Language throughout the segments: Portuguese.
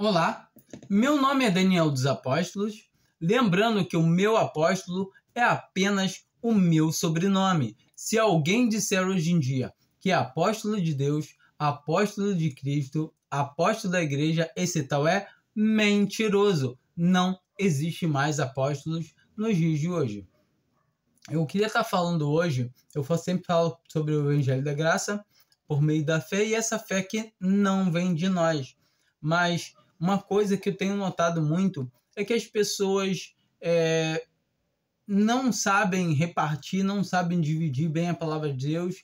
Olá, meu nome é Daniel dos Apóstolos, lembrando que o meu apóstolo é apenas o meu sobrenome. Se alguém disser hoje em dia que é apóstolo de Deus, apóstolo de Cristo, apóstolo da igreja, esse tal é mentiroso. Não existe mais apóstolos nos dias de hoje. Eu queria estar falando hoje, sempre falo sobre o Evangelho da Graça por meio da fé, e essa fé que não vem de nós. Mas uma coisa que eu tenho notado muito é que as pessoas não sabem repartir, não sabem dividir bem a palavra de Deus,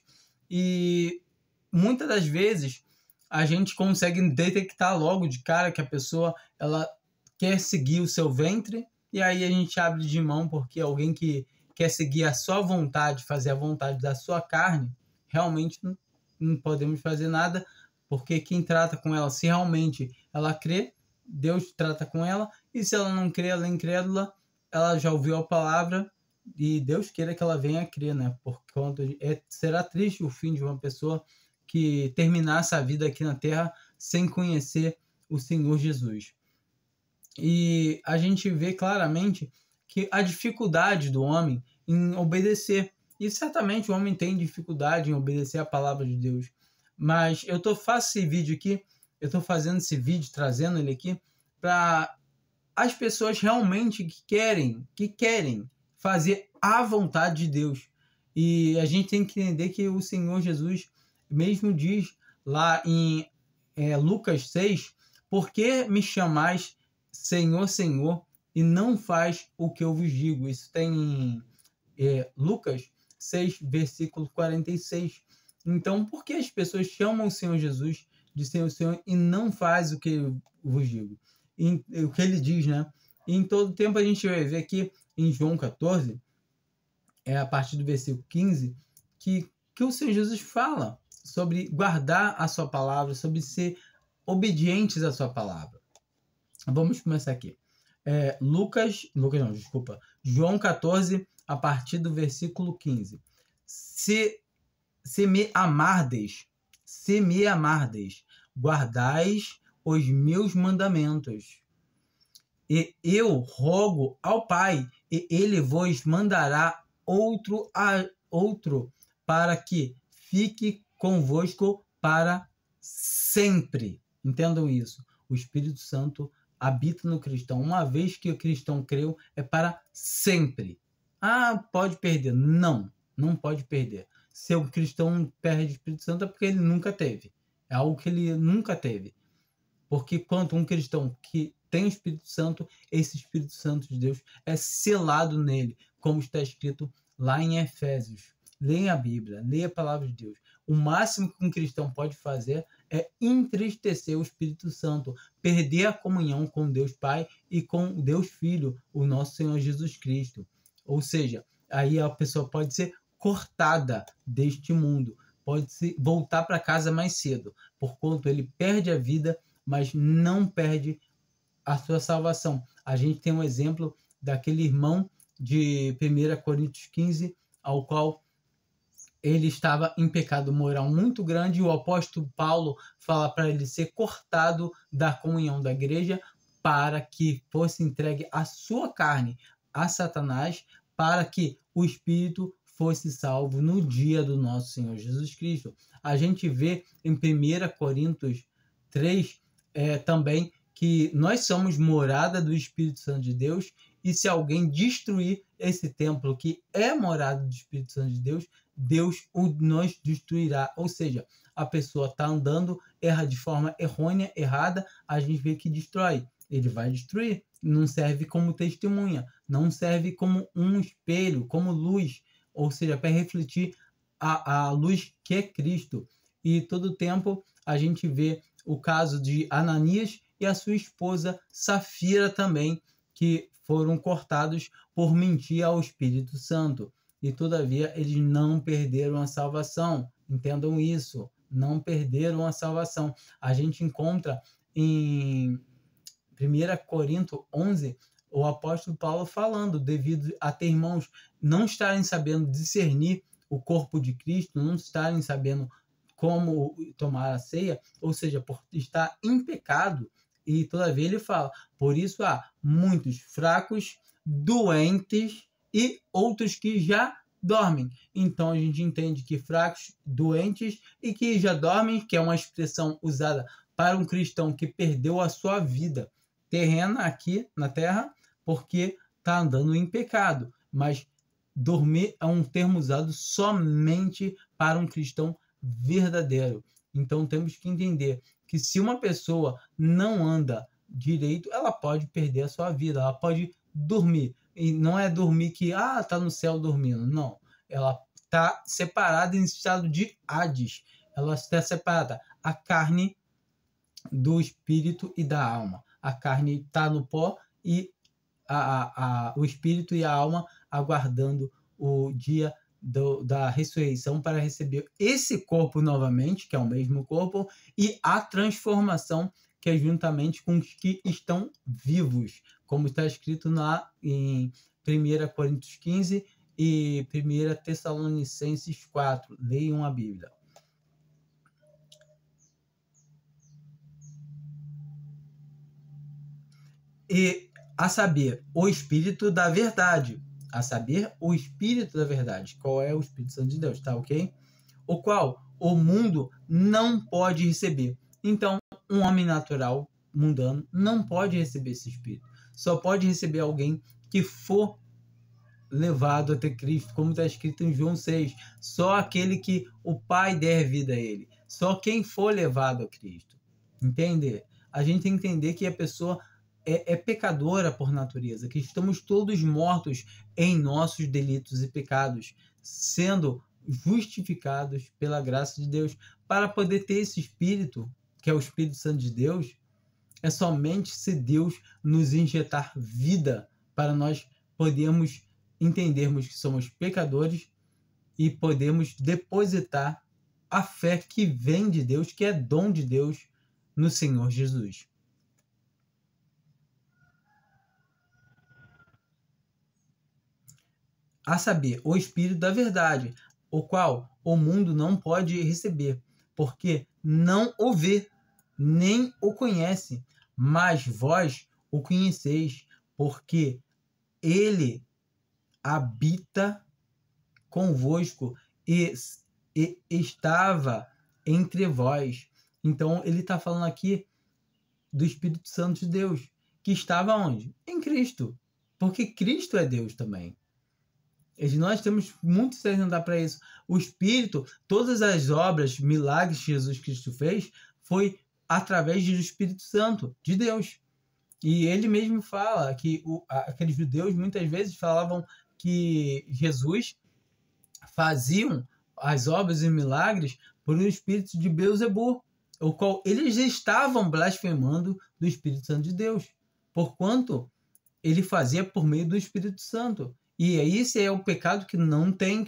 e muitas das vezes a gente consegue detectar logo de cara que a pessoa ela quer seguir o seu ventre, e aí a gente abre de mão porque alguém que quer seguir a sua vontade, fazer a vontade da sua carne, realmente não podemos fazer nada, porque quem trata com ela, se realmente ela crê, Deus trata com ela, e se ela não crê, ela é incrédula, ela já ouviu a palavra, e Deus queira que ela venha a crer, né? Porque será triste o fim de uma pessoa que terminasse a vida aqui na Terra sem conhecer o Senhor Jesus. E a gente vê claramente que a dificuldade do homem em obedecer. E certamente o homem tem dificuldade em obedecer a palavra de Deus. Mas eu faço esse vídeo aqui, eu estou fazendo esse vídeo, trazendo ele aqui, para as pessoas realmente que querem fazer a vontade de Deus. E a gente tem que entender que o Senhor Jesus mesmo diz lá em Lucas 6, por que me chamais Senhor, Senhor, e não faz o que eu vos digo? Isso tem em Lucas 6, versículo 46. Então, por que as pessoas chamam o Senhor Jesus de Senhor, Senhor e não faz o que eu vos digo? O que ele diz, né? E em todo tempo a gente vai ver aqui em João 14, a partir do versículo 15, que o Senhor Jesus fala sobre guardar a sua palavra, sobre ser obedientes à sua palavra. Vamos começar aqui. João 14, a partir do versículo 15. Se me amardes, guardais os meus mandamentos. E eu rogo ao Pai, e ele vos mandará outro para que fique convosco para sempre. Entendam isso. O Espírito Santo habita no cristão. Uma vez que o cristão creu, é para sempre. Ah, pode perder. Não pode perder. Se o cristão perde o Espírito Santo é porque ele nunca teve. É algo que ele nunca teve. Porque quanto um cristão que tem o Espírito Santo, esse Espírito Santo de Deus é selado nele, como está escrito lá em Efésios. Leia a Bíblia, leia a palavra de Deus. O máximo que um cristão pode fazer é entristecer o Espírito Santo, perder a comunhão com Deus Pai e com Deus Filho, o nosso Senhor Jesus Cristo. Ou seja, aí a pessoa pode ser cortada deste mundo, pode voltar para casa mais cedo, porquanto ele perde a vida, mas não perde a sua salvação. A gente tem um exemplo daquele irmão de 1 Coríntios 15, ao qual ele estava em pecado moral muito grande, e o apóstolo Paulo fala para ele ser cortado da comunhão da igreja para que fosse entregue a sua carne a Satanás, para que o espírito fosse salvo no dia do nosso Senhor Jesus Cristo. A gente vê em 1 Coríntios 3 também que nós somos morada do Espírito Santo de Deus, e se alguém destruir esse templo que é morada do Espírito Santo de Deus, Deus nos destruirá. Ou seja, a pessoa está andando, erra de forma errônea, errada, a gente vê que destrói. Ele vai destruir. Não serve como testemunha, não serve como um espelho, como luz, ou seja, para refletir a luz que é Cristo. E todo tempo a gente vê o caso de Ananias e a sua esposa Safira também, que foram cortados por mentir ao Espírito Santo. E todavia eles não perderam a salvação. Entendam isso, não perderam a salvação. A gente encontra em 1 Coríntios 11 o apóstolo Paulo falando, devido a ter irmãos não estarem sabendo discernir o corpo de Cristo, não estarem sabendo como tomar a ceia, ou seja, por estar em pecado, E todavia ele fala, por isso há muitos fracos, doentes e outros que já dormem. Então a gente entende que fracos, doentes e que já dormem, que é uma expressão usada para um cristão que perdeu a sua vida terrena aqui na terra, porque está andando em pecado. Mas dormir é um termo usado somente para um cristão verdadeiro. Então temos que entender que se uma pessoa não anda direito, ela pode perder a sua vida, ela pode dormir. E não é dormir que está no céu dormindo, não. Ela está separada em estado de Hades. Ela está separada, a carne do espírito e da alma. A carne está no pó e o espírito e a alma aguardando o dia da ressurreição para receber esse corpo novamente, que é o mesmo corpo, e a transformação que é juntamente com os que estão vivos, como está escrito em 1 Coríntios 15 e 1 Tessalonicenses 4. Leiam a Bíblia. E a saber, o Espírito da verdade. A saber, o Espírito da verdade. Qual é o Espírito Santo de Deus, tá ok? O qual o mundo não pode receber. Então, um homem natural, mundano, não pode receber esse Espírito. Só pode receber alguém que for levado até Cristo, como está escrito em João 6. Só aquele que o Pai der vida a ele. Só quem for levado a Cristo. Entende? A gente tem que entender que a pessoa é pecadora por natureza, que estamos todos mortos em nossos delitos e pecados, sendo justificados pela graça de Deus. Para poder ter esse Espírito, que é o Espírito Santo de Deus, é somente se Deus nos injetar vida para nós podermos entendermos que somos pecadores e podemos depositar a fé que vem de Deus, que é dom de Deus no Senhor Jesus. A saber, o Espírito da verdade, o qual o mundo não pode receber, porque não o vê, nem o conhece, mas vós o conheceis, porque ele habita convosco e estava entre vós. Então, ele está falando aqui do Espírito Santo de Deus, que estava onde? Em Cristo, porque Cristo é Deus também. E nós temos muito que andar para isso. O Espírito, todas as obras, milagres que Jesus Cristo fez, foi através do Espírito Santo, de Deus. E ele mesmo fala que aqueles judeus muitas vezes falavam que Jesus faziam as obras e milagres por um espírito de Beelzebul, o qual eles estavam blasfemando do Espírito Santo de Deus, porquanto ele fazia por meio do Espírito Santo. E esse é o pecado que não tem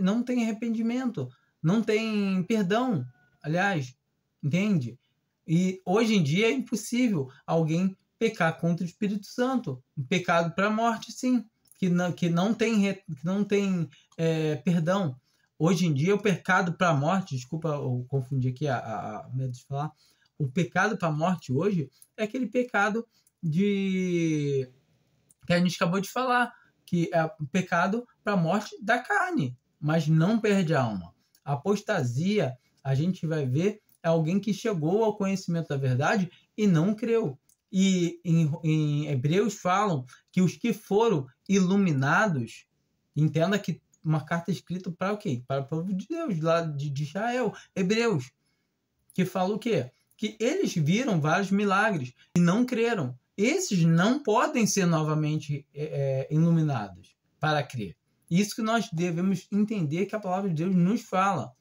não tem arrependimento, não tem perdão, aliás, entende? E hoje em dia é impossível alguém pecar contra o Espírito Santo. Um pecado para a morte, sim, que não tem perdão. Hoje em dia, o pecado para a morte, desculpa, eu confundi aqui a medo de falar, o pecado para a morte hoje é aquele pecado que a gente acabou de falar, que é o pecado para a morte da carne, mas não perde a alma. A apostasia, a gente vai ver, é alguém que chegou ao conhecimento da verdade e não creu. E em Hebreus falam que os que foram iluminados, entenda que uma carta escrita para o quê? Para o povo de Deus, lá de Israel, Hebreus, que fala o quê? Que eles viram vários milagres e não creram. Esses não podem ser novamente iluminados para crer. Isso que nós devemos entender que a palavra de Deus nos fala.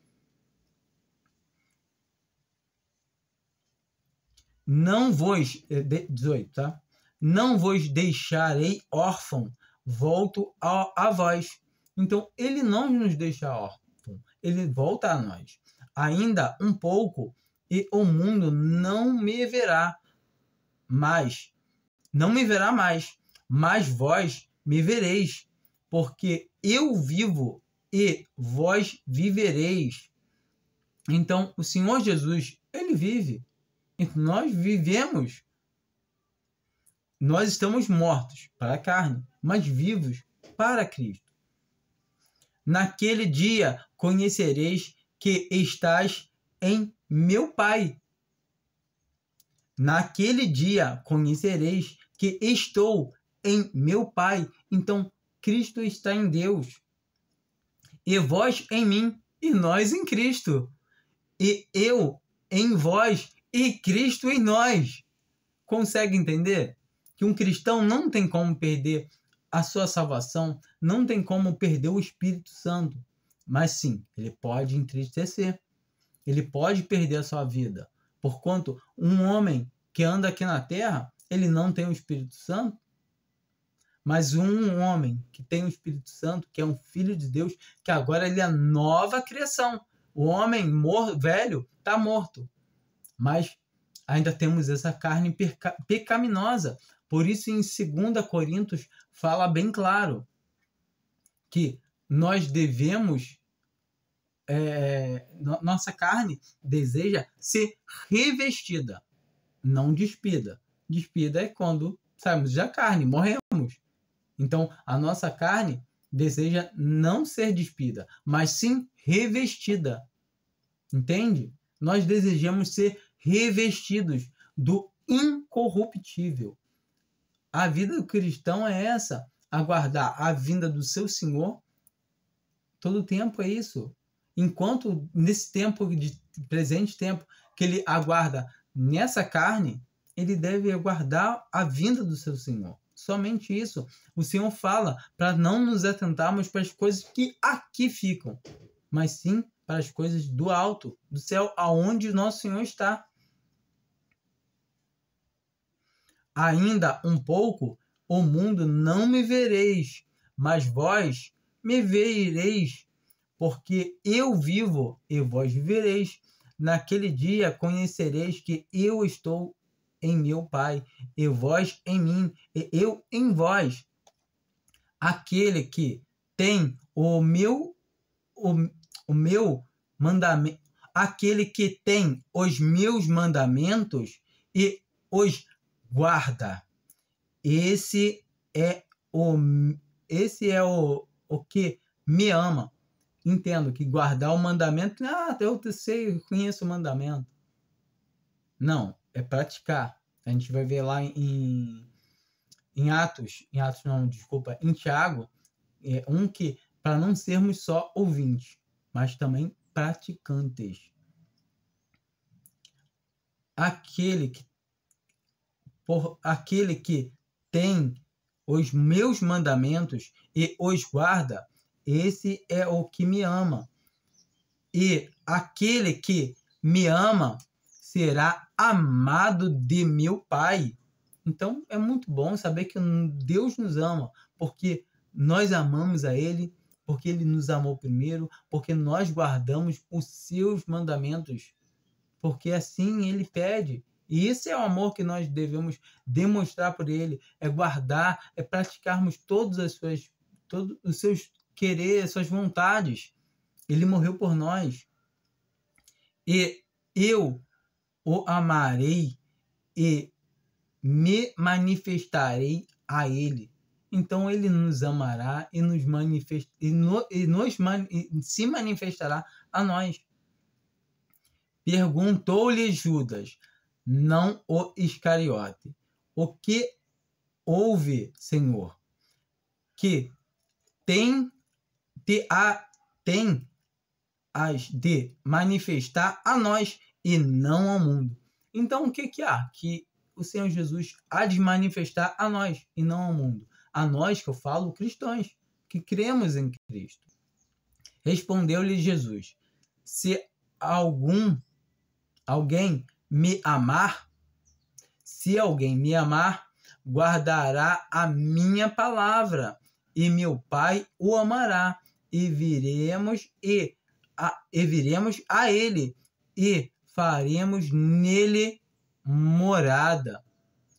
Não vos, 18, tá? Não vos deixarei órfão, volto a vós. Então, ele não nos deixa órfão, ele volta a nós. Ainda um pouco, e o mundo não me verá mais, mas vós me vereis, porque eu vivo e vós vivereis. Então, o Senhor Jesus, ele vive. Então, nós estamos mortos para a carne, mas vivos para Cristo. Naquele dia conhecereis que estás em meu Pai. Naquele dia conhecereis que estou em meu Pai. Então, Cristo está em Deus. E vós em mim, e nós em Cristo. E eu em vós, e Cristo em nós. Consegue entender? Que um cristão não tem como perder a sua salvação, não tem como perder o Espírito Santo. Mas sim, ele pode entristecer. Ele pode perder a sua vida. Porquanto um homem que anda aqui na terra, ele não tem o Espírito Santo. Mas um homem que tem o Espírito Santo, que é um filho de Deus, que agora ele é nova criação. O homem velho está morto. Mas ainda temos essa carne pecaminosa. Por isso, em 2 Coríntios, fala bem claro que nós devemos, nossa carne deseja ser revestida, não despida. Despida é quando saímos da carne, morremos. Então, a nossa carne deseja não ser despida, mas sim revestida. Entende? Nós desejamos ser revestidos do incorruptível. A vida do cristão é essa, aguardar a vinda do seu Senhor. Todo tempo é isso. Enquanto nesse tempo, de presente tempo, que ele aguarda nessa carne, ele deve aguardar a vinda do seu Senhor. Somente isso. O Senhor fala para não nos atentarmos para as coisas que aqui ficam, mas sim para as coisas do alto, do céu, aonde o nosso Senhor está. Ainda um pouco, o mundo não me vereis, mas vós me vereis, porque eu vivo e vós vivereis. Naquele dia conhecereis que eu estou em meu Pai, e vós em mim, e eu em vós. Aquele que tem o meu mandamento, aquele que tem os meus mandamentos e os guarda. Esse é o que me ama. Entendo que guardar o mandamento, eu sei, conheço o mandamento. Não, é praticar. A gente vai ver lá em Tiago, que para não sermos só ouvintes, mas também praticantes. Aquele que tem os meus mandamentos e os guarda, esse é o que me ama. E aquele que me ama será amado de meu Pai. Então, é muito bom saber que Deus nos ama, porque nós amamos a Ele, porque Ele nos amou primeiro, porque nós guardamos os seus mandamentos, porque assim Ele pede. E esse é o amor que nós devemos demonstrar por Ele, é guardar, é praticarmos todos os seus quereres, suas vontades. Ele morreu por nós. E eu o amarei e me manifestarei a Ele. Então Ele nos amará e se manifestará a nós. Perguntou-lhe Judas, não o Iscariote: o que houve, Senhor? Que as de manifestar a nós e não ao mundo. Então, o que há? Que o Senhor Jesus há de manifestar a nós e não ao mundo. A nós, que eu falo, cristãos, que cremos em Cristo. Respondeu-lhe Jesus: se alguém me amar, guardará a minha palavra, e meu Pai o amará, e viremos a Ele, e faremos nele morada.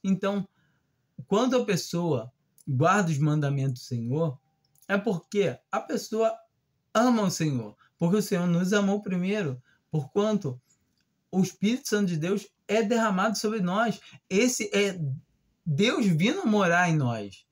Então, quando a pessoa guarda os mandamentos do Senhor, é porque a pessoa ama o Senhor, porque o Senhor nos amou primeiro, porquanto o Espírito Santo de Deus é derramado sobre nós. Esse é Deus vindo morar em nós.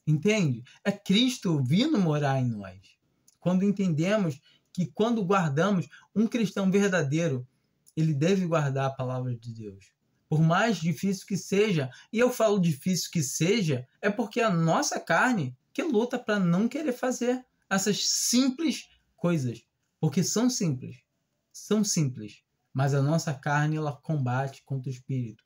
Entende? É Cristo vindo morar em nós. Quando entendemos que quando guardamos, um cristão verdadeiro, ele deve guardar a palavra de Deus. Por mais difícil que seja, e eu falo difícil que seja, é porque a nossa carne que luta para não querer fazer essas simples coisas. Porque são simples, mas a nossa carne ela combate contra o Espírito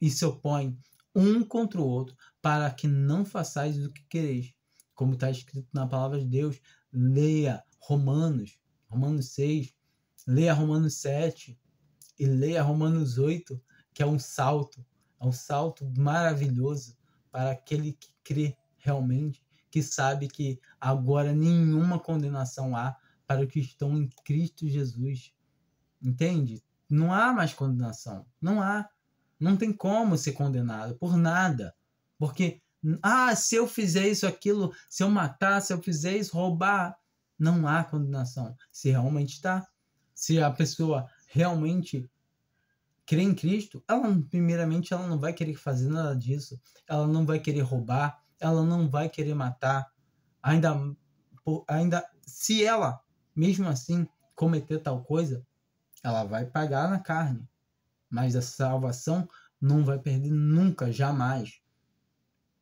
e se opõe um contra o outro para que não façais o que quereis. Como está escrito na palavra de Deus, leia Romanos 6, leia Romanos 7 e leia Romanos 8, que é um salto maravilhoso para aquele que crê realmente, que sabe que agora nenhuma condenação há para os que estão em Cristo Jesus. Entende? Não há mais condenação. Não há. Não tem como ser condenado por nada. Porque, se eu fizer isso, aquilo, se eu matar, se eu fizer isso, roubar, não há condenação. Se realmente está. Se a pessoa realmente crê em Cristo, primeiramente, ela não vai querer fazer nada disso. Ela não vai querer roubar. Ela não vai querer matar. Ainda se ela, mesmo assim, cometer tal coisa, ela vai pagar na carne. Mas a salvação não vai perder nunca, jamais.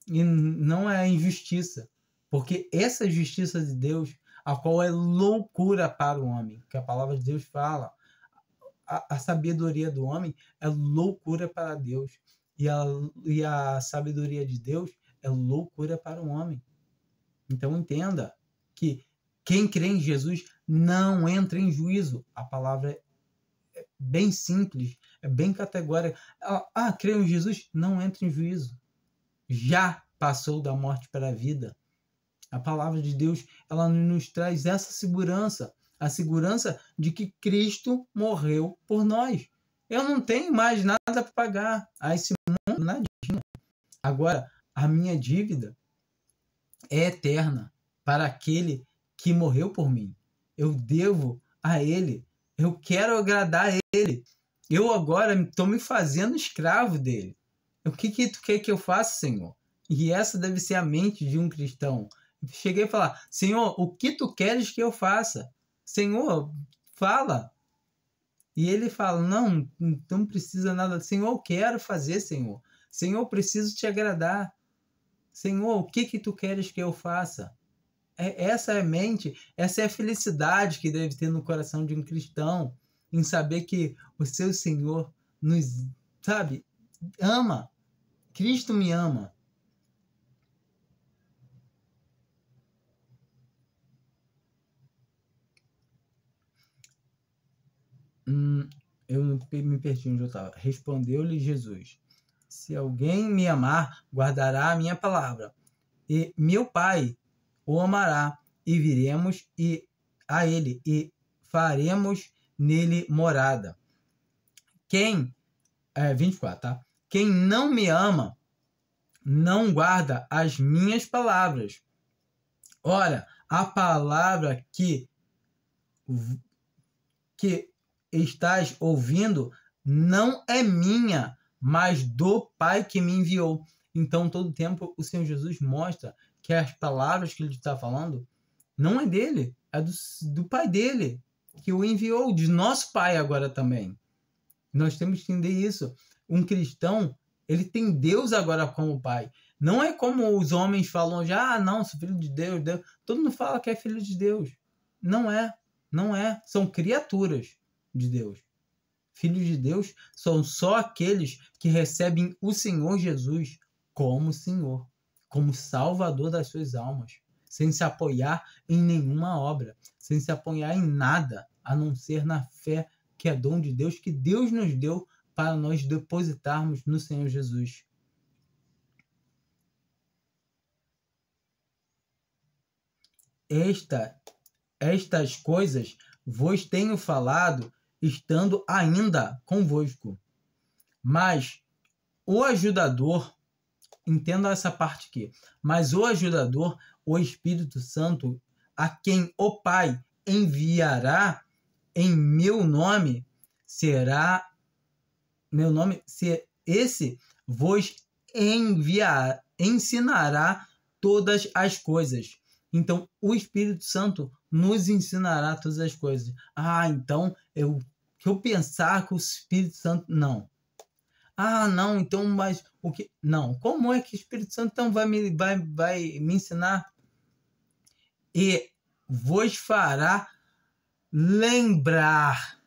E não é injustiça. Porque essa justiça de Deus, a qual é loucura para o homem, que a palavra de Deus fala, a sabedoria do homem é loucura para Deus. E a sabedoria de Deus é loucura para o homem. Então entenda que quem crê em Jesus não entra em juízo. A palavra é bem simples, é bem categórica. Crê em Jesus, não entra em juízo. Já passou da morte para a vida. A palavra de Deus, ela nos traz essa segurança. A segurança de que Cristo morreu por nós. Eu não tenho mais nada para pagar a esse mundo, nadinha. Agora, a minha dívida é eterna para aquele que morreu por mim. Eu devo a ele. Eu quero agradar a ele. Eu agora estou me fazendo escravo dele. O que tu quer que eu faça, Senhor? E essa deve ser a mente de um cristão. Cheguei a falar, Senhor, o que tu queres que eu faça? Senhor, fala. E ele fala, não precisa nada. Senhor, eu quero fazer, Senhor. Senhor, eu preciso te agradar. Senhor, o que tu queres que eu faça? Essa é a mente, essa é a felicidade que deve ter no coração de um cristão, em saber que o seu Senhor nos, ama. Cristo me ama. Eu me perdi onde eu estava. Respondeu-lhe Jesus: se alguém me amar, guardará a minha palavra, e meu Pai o amará, e viremos a ele, e faremos nele morada. 24, tá? Quem não me ama, não guarda as minhas palavras. Ora, a palavra que estás ouvindo não é minha, mas do Pai que me enviou. Então, todo tempo, o Senhor Jesus mostra que as palavras que ele está falando não é dele, é do Pai dele, que o enviou, de nosso Pai agora também. Nós temos que entender isso. Um cristão, ele tem Deus agora como Pai. Não é como os homens falam já, não, sou filho de Deus, Deus. Todo mundo fala que é filho de Deus. Não é. São criaturas de Deus. Filhos de Deus são só aqueles que recebem o Senhor Jesus como Senhor, como Salvador das suas almas, sem se apoiar em nenhuma obra, sem se apoiar em nada, a não ser na fé que é dom de Deus, que Deus nos deu para nós depositarmos no Senhor Jesus. Estas coisas vos tenho falado, estando ainda convosco. Mas o ajudador, entenda essa parte aqui, mas o ajudador, o Espírito Santo, a quem o Pai enviará em meu nome, será se esse vos ensinará todas as coisas. Então, o Espírito Santo nos ensinará todas as coisas. Então, que eu pensar que o Espírito Santo... Não. Não, então, mas o que... Não. Como é que o Espírito Santo então vai me ensinar? E vos fará lembrar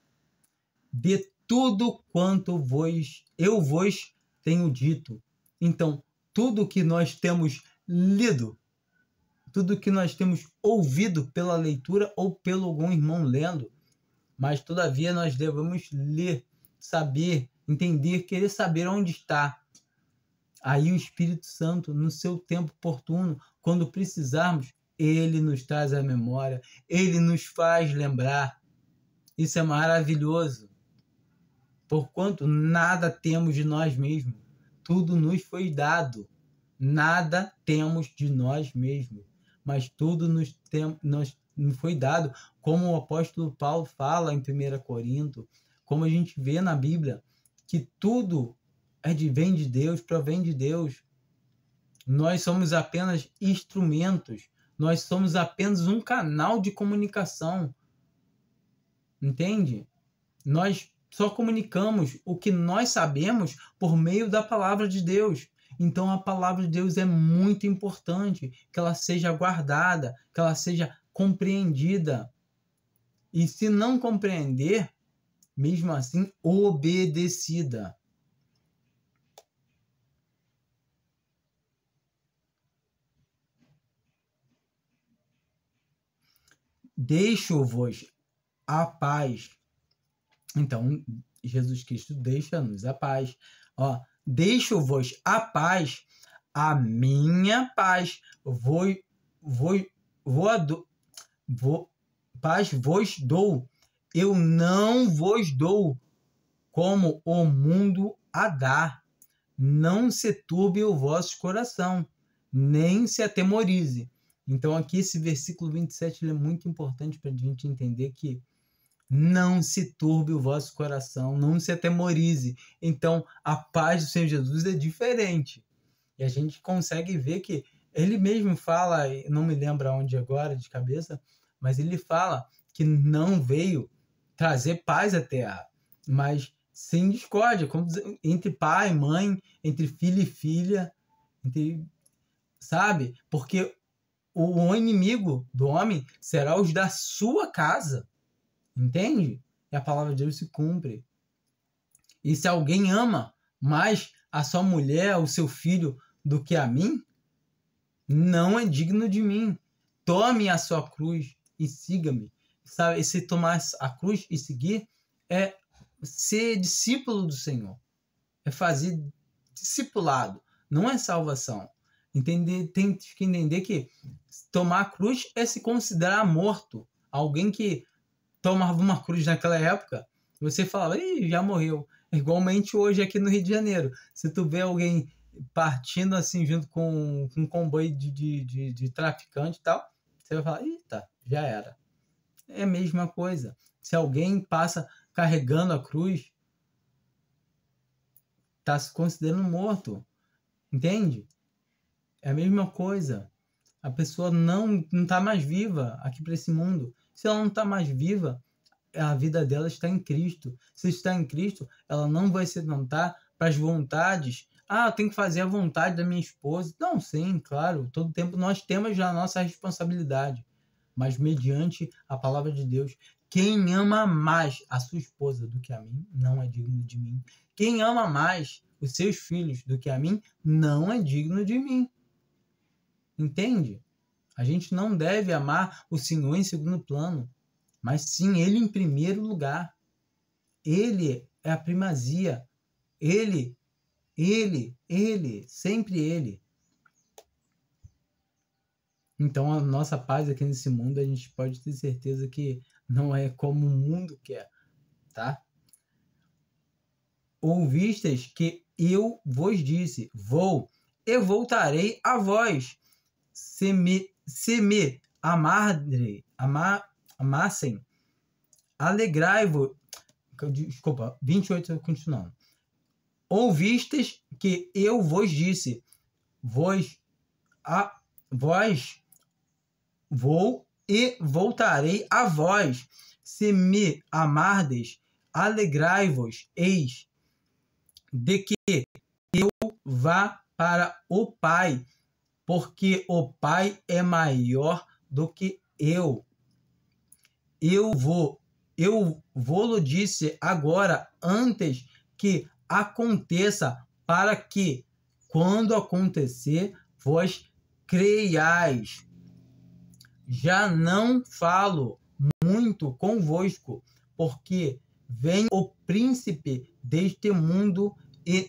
de tudo quanto eu vos tenho dito. Então, tudo que nós temos lido, tudo que nós temos ouvido pela leitura ou pelo algum irmão lendo, mas todavia nós devemos ler, saber, entender, querer saber onde está. Aí o Espírito Santo, no seu tempo oportuno, quando precisarmos, ele nos traz à memória, ele nos faz lembrar. Isso é maravilhoso. Porquanto nada temos de nós mesmos, tudo nos foi dado. Nada temos de nós mesmos, mas tudo nos foi dado, como o apóstolo Paulo fala em 1 Corinto, como a gente vê na Bíblia, que tudo vem de Deus, provém de Deus. Nós somos apenas instrumentos, nós somos apenas um canal de comunicação. Entende? Nós só comunicamos o que nós sabemos por meio da palavra de Deus. Então a palavra de Deus é muito importante que ela seja guardada, que ela seja compreendida. E se não compreender, mesmo assim, obedecida. Deixo-vos a paz. Então, Jesus Cristo deixa-nos a paz. Deixo-vos a paz, a minha paz. Paz vos dou. Eu não vos dou como o mundo a dá. Não se turbe o vosso coração, nem se atemorize. Então, aqui esse versículo 27 ele é muito importante para a gente entender que não se turbe o vosso coração, não se atemorize. Então, a paz do Senhor Jesus é diferente. E a gente consegue ver que ele mesmo fala, não me lembro aonde agora de cabeça, mas ele fala que não veio trazer paz à terra, mas sem discórdia, como entre pai e mãe, entre filho e filha, sabe? Porque o inimigo do homem será os da sua casa. Entende? E a palavra de Deus se cumpre. E se alguém ama mais a sua mulher, o seu filho, do que a mim, não é digno de mim. Tome a sua cruz e siga-me. Sabe? E se tomar a cruz e seguir é ser discípulo do Senhor. É fazer discipulado. Não é salvação. Tem que entender que tomar a cruz é se considerar morto. Alguém que tomava uma cruz naquela época, você falava, já morreu. Igualmente hoje aqui no Rio de Janeiro. Se tu vê alguém partindo assim junto com um comboio de traficante e tal, você vai falar, eita, já era. É a mesma coisa. Se alguém passa carregando a cruz, está se considerando morto. Entende? É a mesma coisa. A pessoa não está mais viva aqui para esse mundo. Se ela não está mais viva, a vida dela está em Cristo. Se está em Cristo, ela não vai se atentar para as vontades. Eu tenho que fazer a vontade da minha esposa. Não, sim, claro. Todo tempo nós temos já a nossa responsabilidade. Mas mediante a palavra de Deus, quem ama mais a sua esposa do que a mim, não é digno de mim. Quem ama mais os seus filhos do que a mim, não é digno de mim. Entende? A gente não deve amar o Senhor em segundo plano, mas sim Ele em primeiro lugar. Ele é a primazia. Ele, sempre Ele. Então a nossa paz aqui nesse mundo, a gente pode ter certeza que não é como o mundo quer, tá? Ouvistes que eu vos disse, eu voltarei a vós. Se me amassem, alegrai-vos. Desculpa, 28 continuando. ouvistes que eu vos disse, vós vou e voltarei a vós. Se me amardes, alegrai-vos, eis de que eu vá para o Pai, porque o Pai é maior do que eu. Eu vou-lo disse agora, antes que aconteça, para que, quando acontecer, vós creiais. Já não falo muito convosco, porque vem o príncipe deste mundo e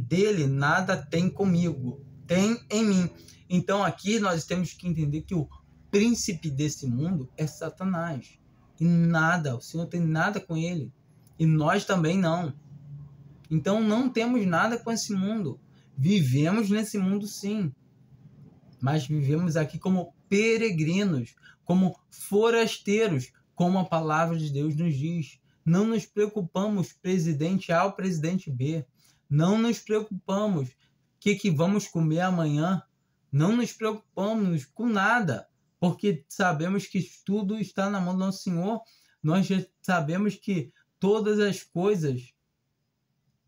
dele nada tem comigo, tem em mim. Então aqui nós temos que entender que o príncipe desse mundo é Satanás. E nada, o Senhor tem nada com ele. E nós também não. Então não temos nada com esse mundo. Vivemos nesse mundo sim, mas vivemos aqui como peregrinos, como forasteiros, como a palavra de Deus nos diz. Não nos preocupamos presidente A ou presidente B. Não nos preocupamos o que vamos comer amanhã. Não nos preocupamos com nada, porque sabemos que tudo está na mão do nosso Senhor. Nós já sabemos que todas as coisas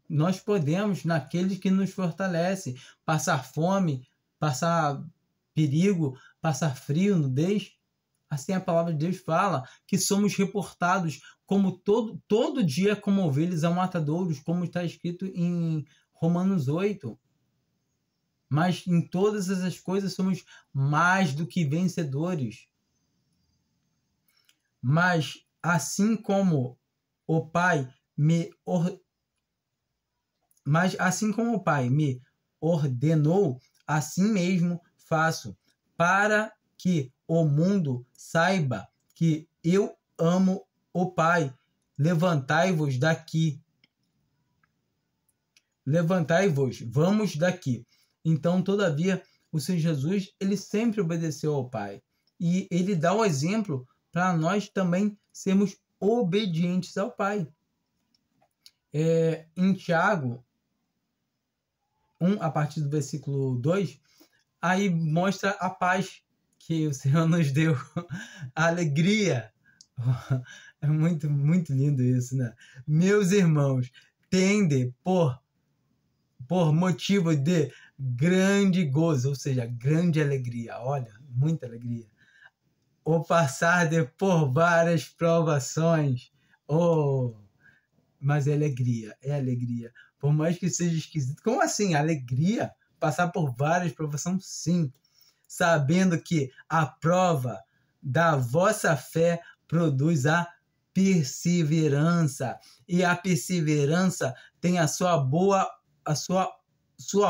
nós podemos, naquele que nos fortalece, passar fome, passar perigo, passar frio, nudez. Assim a palavra de Deus fala que somos reportados como todo dia como ovelhas ao matadouros, como está escrito em Romanos 8. Mas em todas essas coisas somos mais do que vencedores. Mas assim como o Pai me ordenou, assim mesmo faço, para que o mundo saiba que eu amo o Pai. Levantai-vos daqui. Levantai-vos, vamos daqui. Então, todavia, o Senhor Jesus, ele sempre obedeceu ao Pai. E ele dá o exemplo para nós também sermos obedientes ao Pai. Em Tiago 1, a partir do versículo 2, aí mostra a paz que o Senhor nos deu, a alegria. É muito, muito lindo isso, né? Meus irmãos, tende por motivo de grande gozo, ou seja, grande alegria, olha, muita alegria, o passar por várias provações, mas é alegria, por mais que seja esquisito. Como assim, alegria? Passar por várias provações? Sim, sabendo que a prova da vossa fé produz a perseverança, e a perseverança tem a sua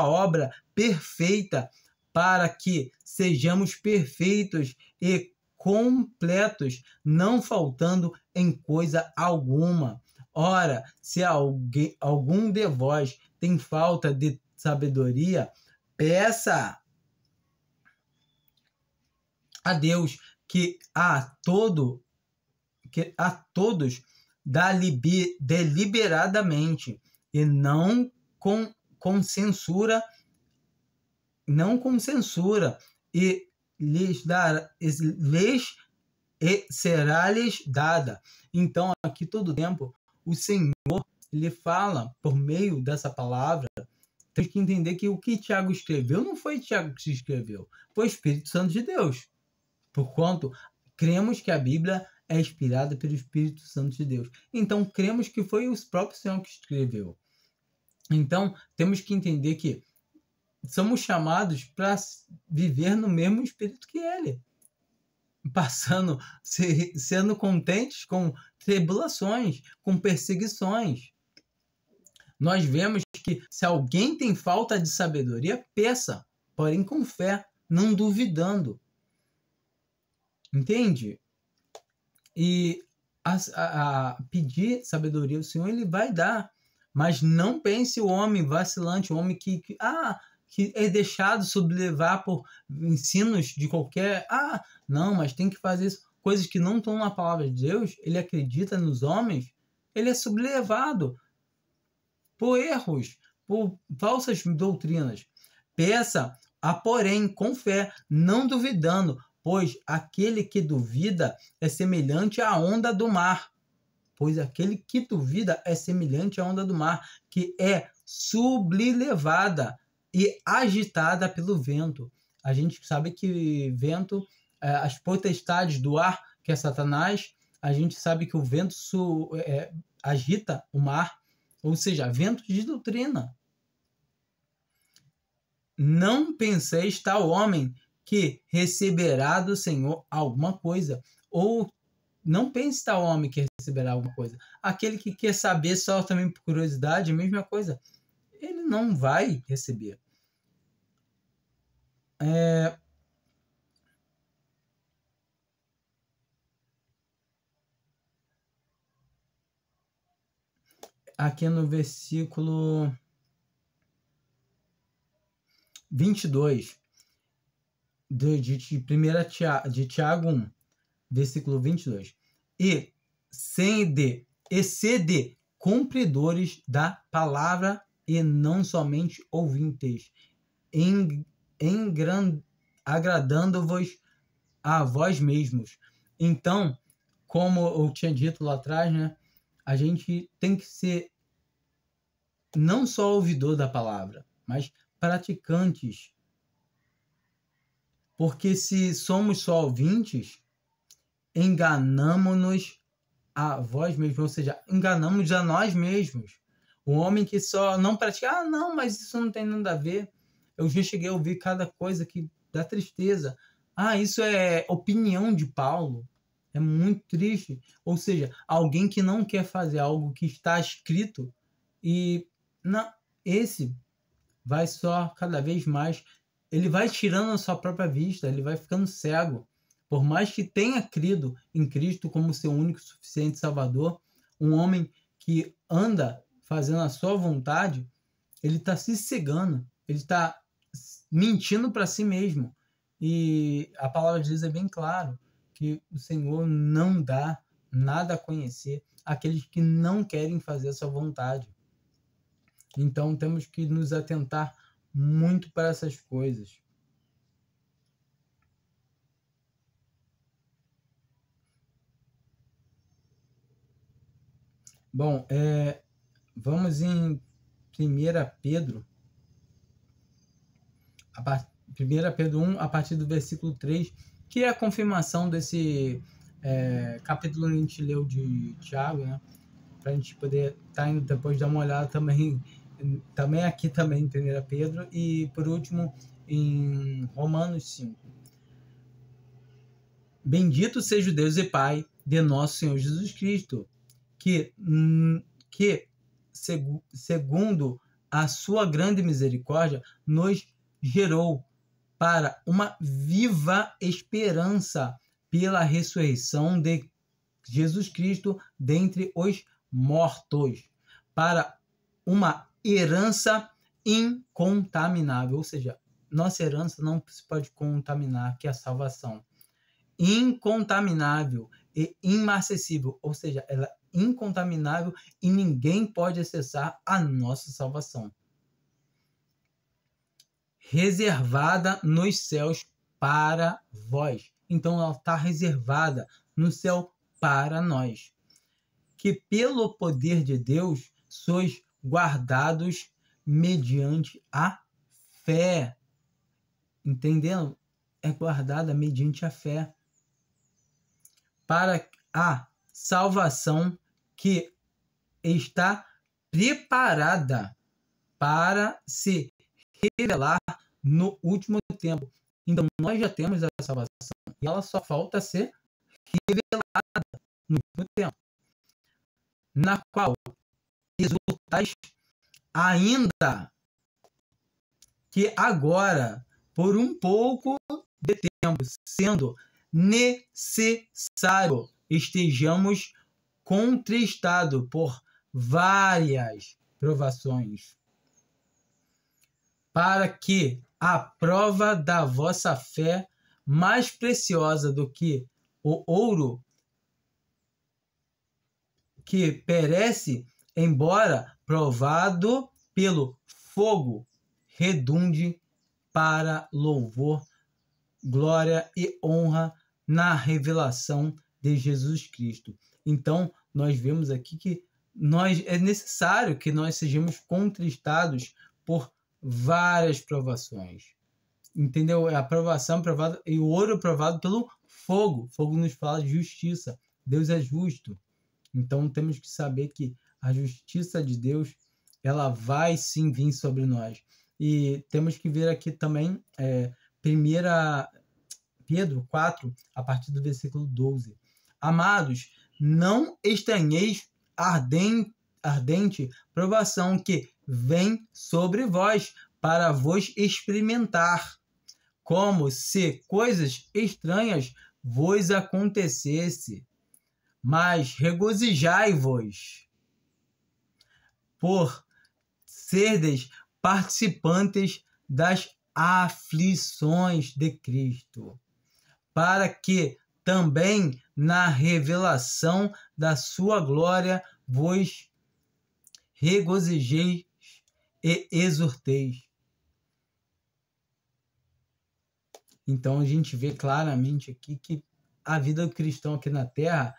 obra perfeita, para que sejamos perfeitos e completos, não faltando em coisa alguma. Ora, se algum de vós tem falta de sabedoria, peça a Deus, que a todos dá deliberadamente, e não com censura, e será-lhes dada. Então, aqui todo tempo, o Senhor, ele fala por meio dessa palavra. Tem que entender que o que Tiago escreveu não foi Tiago que escreveu, foi o Espírito Santo de Deus. Porquanto cremos que a Bíblia é inspirada pelo Espírito Santo de Deus. Então, cremos que foi o próprio Senhor que escreveu. Então, temos que entender que somos chamados para viver no mesmo Espírito que Ele. Sendo contentes com tribulações, com perseguições. Nós vemos que se alguém tem falta de sabedoria, peça, porém com fé, não duvidando. Entende? E a pedir sabedoria ao Senhor, Ele vai dar. Mas não pense o homem vacilante, o homem que é deixado sublevar por ensinos de qualquer... não, mas tem que fazer isso. Coisas que não estão na palavra de Deus, ele acredita nos homens, ele é sublevado por erros, por falsas doutrinas. Peça, porém, com fé, não duvidando, pois aquele que duvida é semelhante à onda do mar. Pois aquele que duvida é semelhante à onda do mar, que é sublevada e agitada pelo vento. A gente sabe que vento, as potestades do ar, que é Satanás, a gente sabe que o vento agita o mar, ou seja, vento de doutrina. Não penseis tal homem que receberá do Senhor alguma coisa, ou não pense tal homem que receberá alguma coisa. Aquele que quer saber só também por curiosidade, a mesma coisa, ele não vai receber. Aqui no versículo 22 de Tiago 1, versículo 22. E sede cumpridores da palavra e não somente ouvintes, agradando-vos a vós mesmos. Então, como eu tinha dito lá atrás, né, a gente tem que ser não só ouvidor da palavra, mas praticantes. Porque se somos só ouvintes, enganamos-nos a vós mesmos, ou seja, enganamos a nós mesmos. O homem que só não pratica, não, mas isso não tem nada a ver. Eu já cheguei a ouvir cada coisa que dá tristeza. Isso é opinião de Paulo. É muito triste. Ou seja, alguém que não quer fazer algo que está escrito e não, esse vai só cada vez mais, ele vai tirando a sua própria vista, ele vai ficando cego. Por mais que tenha crido em Cristo como seu único e suficiente Salvador, um homem que anda fazendo a sua vontade, ele está se cegando, ele está mentindo para si mesmo. E a palavra de Deus é bem claro que o Senhor não dá nada a conhecer àqueles que não querem fazer a sua vontade. Então temos que nos atentar muito para essas coisas. Bom, vamos em 1 Pedro. 1 Pedro 1, a partir do versículo 3, que é a confirmação desse capítulo que a gente leu de Tiago, né? Para a gente poder estar indo depois dar uma olhada também aqui também em 1 Pedro. E, por último, em Romanos 5. Bendito seja o Deus e Pai de nosso Senhor Jesus Cristo, que segundo a sua grande misericórdia, nos gerou para uma viva esperança pela ressurreição de Jesus Cristo dentre os mortos, para uma herança incontaminável, ou seja, nossa herança não se pode contaminar, que é a salvação. Incontaminável e imarcessível, ou seja, ela é incontaminável e ninguém pode acessar a nossa salvação. Reservada nos céus para vós. Então ela está reservada no céu para nós. Que pelo poder de Deus sois guardados mediante a fé. Entendendo? É guardada mediante a fé. Para a salvação que está preparada para se revelar no último tempo. Então, nós já temos a salvação e ela só falta ser revelada no último tempo, na qual exultais ainda que agora, por um pouco de tempo, sendo necessário, estejamos contristados por várias provações, para que a prova da vossa fé, mais preciosa do que o ouro que perece, embora provado pelo fogo redunde para louvor, glória e honra na revelação de Jesus Cristo. Então, nós vemos aqui que é necessário que nós sejamos contristados por várias provações. Entendeu? A aprovação provada e o ouro provado pelo fogo. Fogo nos fala de justiça. Deus é justo. Então temos que saber que a justiça de Deus, ela vai sim vir sobre nós. E temos que ver aqui também 1 Pedro 4, a partir do versículo 12. Amados, não estranheis ardente provação que vem sobre vós para vos experimentar, como se coisas estranhas vos acontecesse. Mas regozijai-vos, por serdes participantes das aflições de Cristo, para que também na revelação da sua glória vos regozijeis e exulteis. Então a gente vê claramente aqui que a vida do cristão aqui na Terra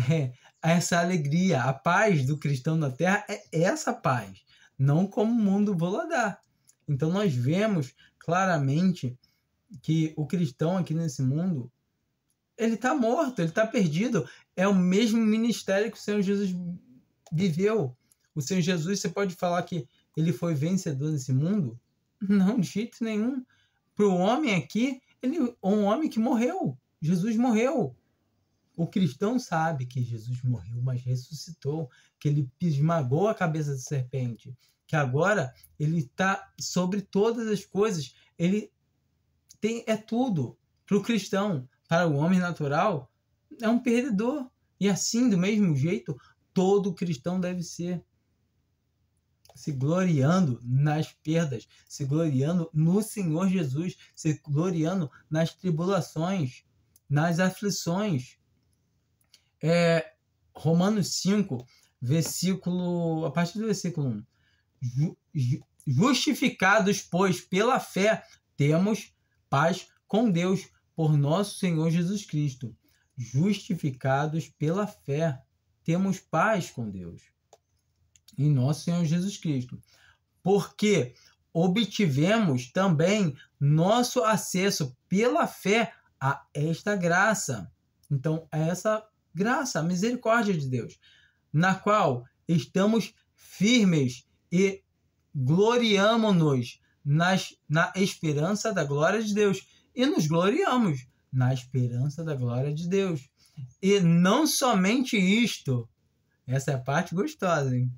é essa alegria, a paz do cristão na Terra é essa paz, não como o mundo vô-la dá. Então nós vemos claramente que o cristão aqui nesse mundo, ele está morto, ele está perdido. É o mesmo ministério que o Senhor Jesus viveu. O Senhor Jesus, você pode falar que ele foi vencedor nesse mundo? Não, de jeito nenhum. Para o homem aqui, ele é um homem que morreu. Jesus morreu. O cristão sabe que Jesus morreu, mas ressuscitou, que ele esmagou a cabeça da serpente, que agora ele está sobre todas as coisas. Ele é tudo para o cristão. Para o homem natural, é um perdedor. E assim, do mesmo jeito, todo cristão deve ser. Se gloriando nas perdas, se gloriando no Senhor Jesus, se gloriando nas tribulações, nas aflições. Romanos 5, a partir do versículo 1. Justificados, pois, pela fé, temos paz com Deus, por nosso Senhor Jesus Cristo. Justificados pela fé, temos paz com Deus, em nosso Senhor Jesus Cristo. Porque obtivemos também nosso acesso pela fé a esta graça. Então, essa graça, a misericórdia de Deus, na qual estamos firmes e gloriamo-nos na esperança da glória de Deus. E nos gloriamos na esperança da glória de Deus. E não somente isto, essa é a parte gostosa, hein?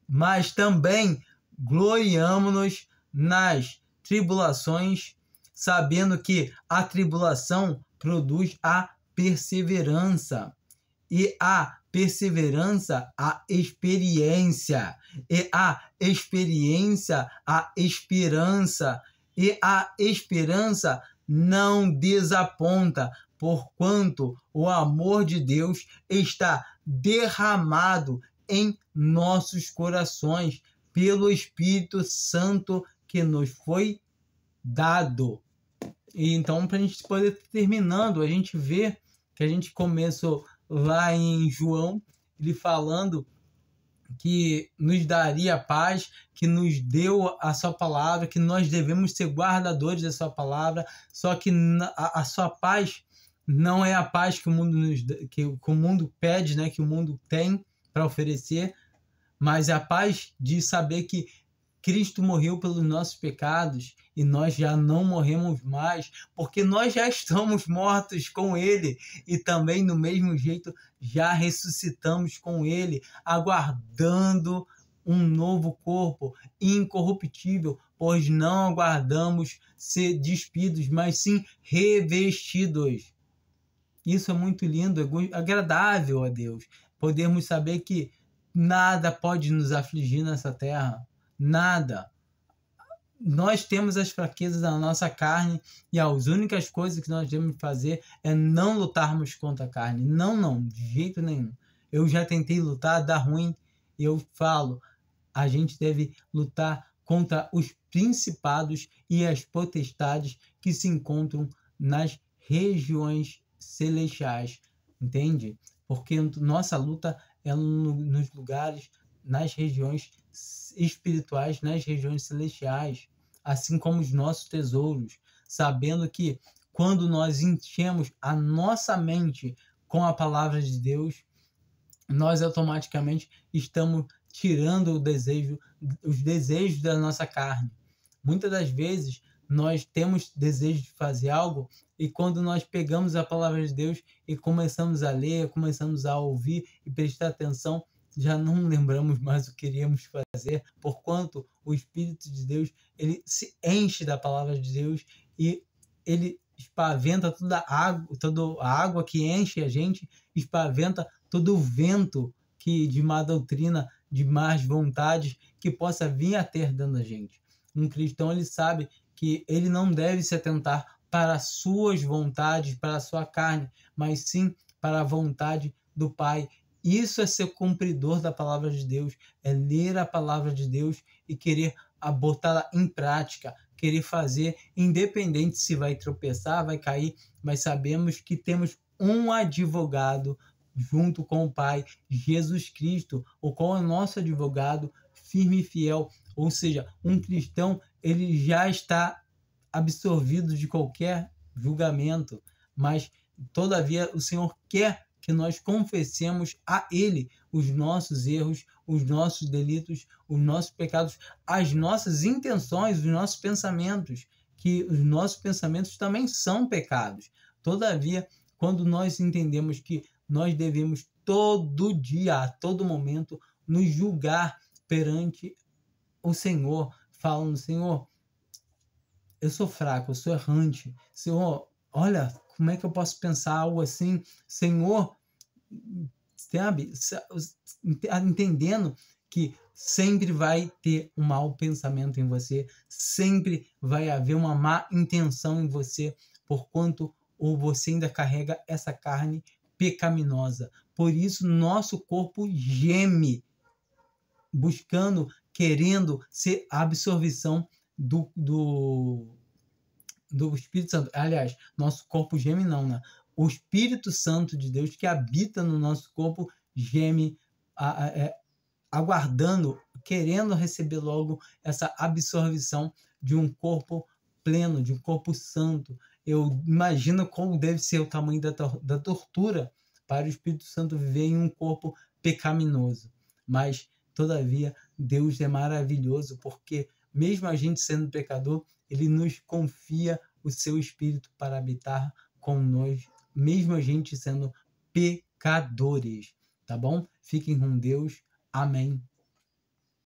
Mas também gloriamo-nos nas tribulações, sabendo que a tribulação produz a perseverança. E a perseverança, a experiência. E a experiência, a esperança. E a esperança não desaponta, porquanto o amor de Deus está derramado em nossos corações pelo Espírito Santo que nos foi dado. E então, para a gente poder terminando, a gente vê que a gente começou lá em João, ele falando que nos daria paz, que nos deu a sua palavra, que nós devemos ser guardadores da sua palavra, só que a sua paz não é a paz que o mundo que o mundo pede, né, que o mundo tem para oferecer, mas é a paz de saber que Cristo morreu pelos nossos pecados e nós já não morremos mais, porque nós já estamos mortos com Ele e também, do mesmo jeito, já ressuscitamos com Ele, aguardando um novo corpo incorruptível, pois não aguardamos ser despidos, mas sim revestidos. Isso é muito lindo, é agradável a Deus. Podemos saber que nada pode nos afligir nessa terra. Nada. Nós temos as fraquezas da nossa carne e as únicas coisas que nós devemos fazer é não lutarmos contra a carne. Não, de jeito nenhum. Eu já tentei lutar, dá ruim. Eu falo, a gente deve lutar contra os principados e as potestades que se encontram nas regiões celestiais, entende? Porque nossa luta é nos lugares, nas regiões espirituais, nas regiões celestiais, assim como os nossos tesouros, sabendo que quando nós enchemos a nossa mente com a palavra de Deus, nós automaticamente estamos tirando os desejos da nossa carne. Muitas das vezes nós temos desejo de fazer algo e quando nós pegamos a palavra de Deus e começamos a ler, começamos a ouvir e prestar atenção, já não lembramos mais o que queríamos fazer, porquanto o Espírito de Deus, ele se enche da palavra de Deus e ele espaventa toda a água que enche a gente, espaventa todo o vento de má doutrina, de más vontades que possa vir a ter dentro da gente. Um cristão, ele sabe que ele não deve se atentar para as suas vontades, para a sua carne, mas sim para a vontade do Pai. Isso é ser cumpridor da palavra de Deus, é ler a palavra de Deus e querer botá-la em prática, querer fazer, independente se vai tropeçar, vai cair, mas sabemos que temos um advogado junto com o Pai, Jesus Cristo, o qual é nosso advogado firme e fiel. Ou seja, um cristão, ele já está absorvido de qualquer julgamento, mas todavia o Senhor quer que nós confessemos a Ele os nossos erros, os nossos delitos, os nossos pecados, as nossas intenções, os nossos pensamentos, que os nossos pensamentos também são pecados. Todavia, quando nós entendemos que nós devemos todo dia, a todo momento, nos julgar perante o Senhor, falando: Senhor, eu sou fraco, eu sou errante. Senhor, olha, como é que eu posso pensar algo assim? Senhor, sabe, entendendo que sempre vai ter um mau pensamento em você, sempre vai haver uma má intenção em você, porquanto ou você ainda carrega essa carne pecaminosa. Por isso, nosso corpo geme, buscando, querendo ser a absorção do Espírito Santo. Aliás, nosso corpo geme não, né? O Espírito Santo de Deus que habita no nosso corpo geme, aguardando, querendo receber logo essa absorção de um corpo pleno, de um corpo santo. Eu imagino como deve ser o tamanho da tortura para o Espírito Santo viver em um corpo pecaminoso. Mas, todavia, Deus é maravilhoso, porque mesmo a gente sendo pecador, Ele nos confia o seu Espírito para habitar com nós, mesmo a gente sendo pecadores. Tá bom? Fiquem com Deus. Amém.